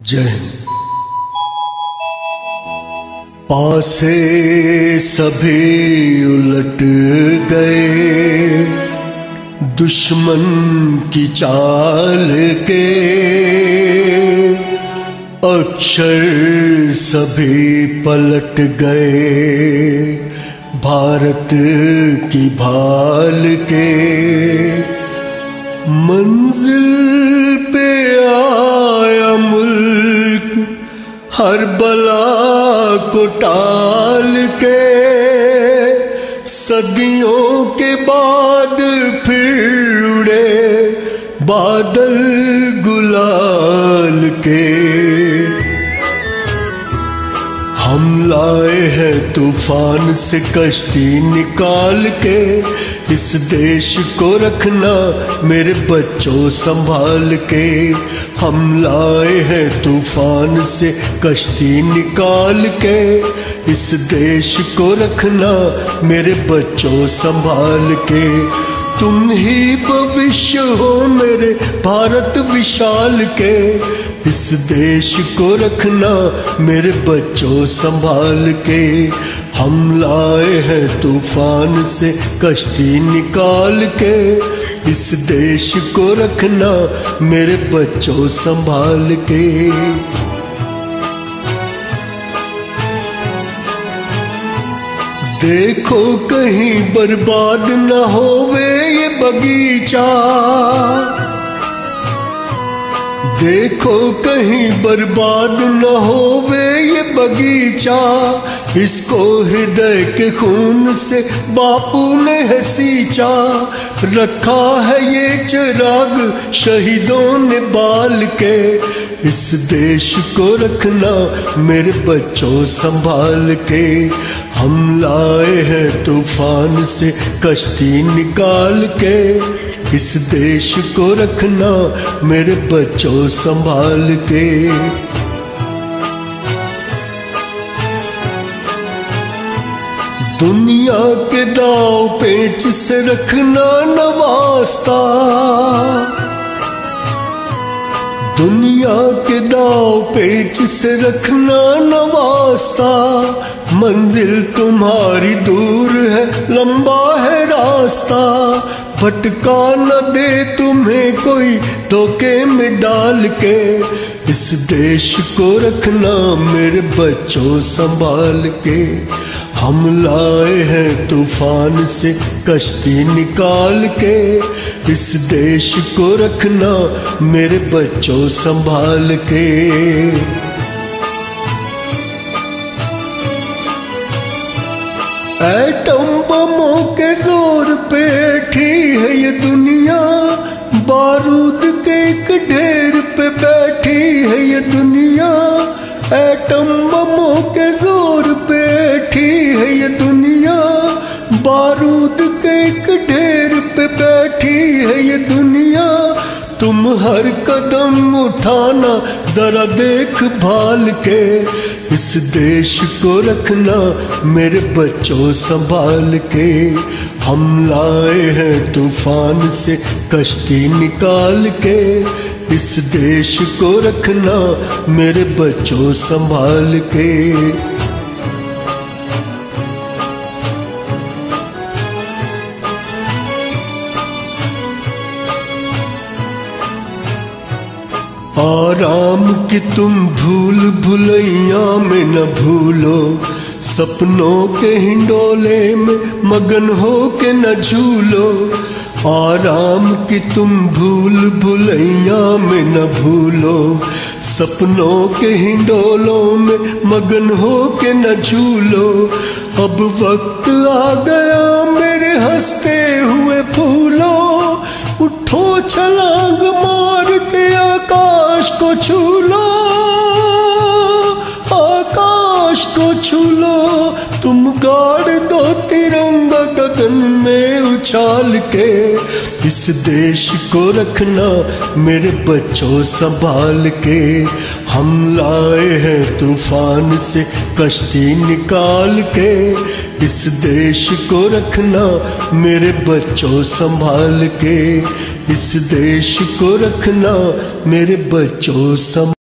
जय हिंद। पासे सभी उलट गए दुश्मन की चाल के, अक्षर सभी पलट गए भारत की भाल के। मंजिल पे आया मुल्क हर बला को टाल के, सदियों के बाद फिर उड़े बादल गुलाल के। हम लाए हैं तूफान से कश्ती निकाल के, इस देश को रखना मेरे बच्चों संभाल के। हम लाए हैं तूफान से कश्ती निकाल के, इस देश को रखना मेरे बच्चों संभाल के। तुम ही भविष्य हो मेरे भारत विशाल के, इस देश को रखना मेरे बच्चों संभाल के। हम लाए हैं तूफान से कश्ती निकाल के, इस देश को रखना मेरे बच्चों संभाल के। देखो कहीं बर्बाद न होवे ये बगीचा, देखो कहीं बर्बाद न होवे ये बगीचा। इसको हृदय के खून से बापू ने है सींचा, रखा है ये चिराग शहीदों ने बाल के। इस देश को रखना मेरे बच्चों संभाल के। हम लाए हैं तूफान से कश्ती निकाल के, इस देश को रखना मेरे बच्चों संभाल के। दुनिया के दाव पेच से रखना न वास्ता, दुनिया के दाव पेच से रखना न वास्ता। मंजिल तुम्हारी दूर है लंबा है रास्ता, भटका न दे तुम्हें कोई धोखे में डाल के। इस देश को रखना मेरे बच्चों संभाल के। हम लाए हैं तूफान से कश्ती निकाल के, इस देश को रखना मेरे बच्चों संभाल के। एटम बमों के जोर पे बैठी है ये दुनिया, बारूद के एक ढेर पे बैठी है ये दुनिया। एटम बमों के जोर पे बैठी है ये दुनिया, बारूद के एक ढेर पे बैठी है ये दुनिया। तुम हर कदम उठाना जरा देख भाल के, इस देश को रखना मेरे बच्चों संभाल के। हम लाए हैं तूफान से कश्ती निकाल के, इस देश को रखना मेरे बच्चों संभाल के। आराम की तुम भूल भुलैया में न भूलो, सपनों के हिंडोले में मगन हो के न झूलो। आराम की तुम भूल भुलैया में न भूलो, सपनों के हिंडोलों में मगन हो के न झूलो। अब वक्त आ गया मेरे हंसते हुए फूलो, उठो छलांग मार के आकाश को छू लो, आकाश को छू लो। तुम गाड़ दो तिरंगा गगन में उछाल के, इस देश को रखना मेरे बच्चों संभाल के। हम लाए हैं तूफान से कश्ती निकाल के, इस देश को रखना मेरे बच्चों संभाल के। इस देश को रखना मेरे बच्चों संभाल